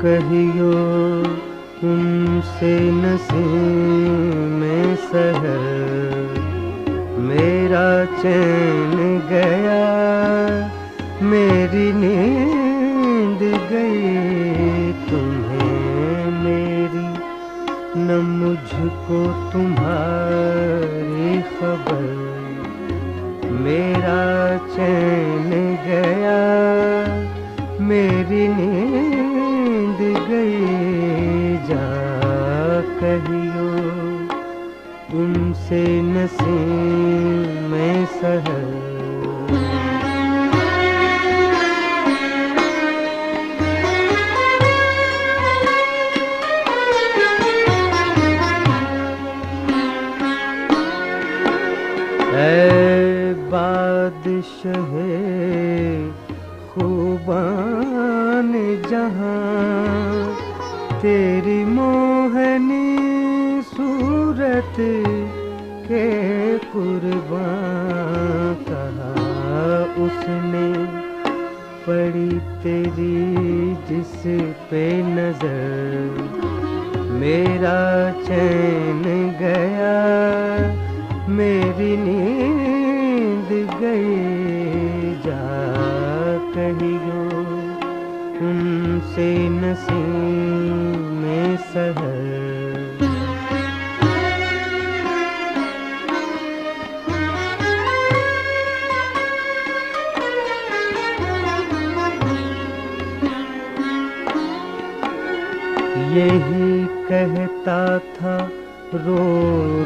कहियो तुमसे नसीम में सहर मेरा चैन गया, मेरी नींद गई। तुम्हें मेरी न मुझको तुम्हारी खबर, मेरा चैन गया, मेरी नींद गई। जा कहियो तुमसे नसीम में सहर। ऐ बादशाहे खूबान जहां, तेरी मोहनी सूरत के कुर्बान। कहा उसने पड़ी तेरी जिस पे नजर, मेरा चैन गया, मेरी नींद गई। जा कहियो तुमसे नसीम में सहर। यही कहता था रो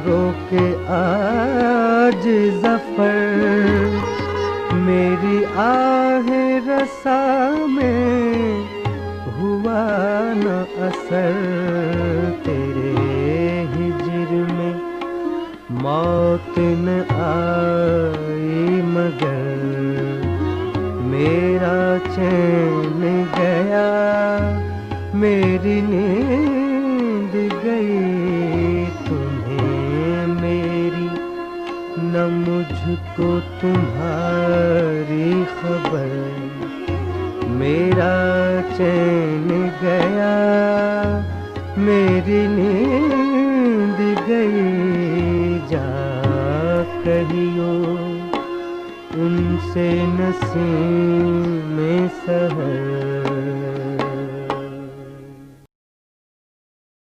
रो के आज ज़फ़र, मेरी आह रसा में हुआ न असर। तेरे हिज्र में मौत न आई मगर, मेरा चैन गया, मेरी नींद गई। तुम्हें मेरी न मुझको तुम्हारी खबर, मेरा चैन गया, मेरी नींद गई। जा कहियो उनसे नसीम में सहर।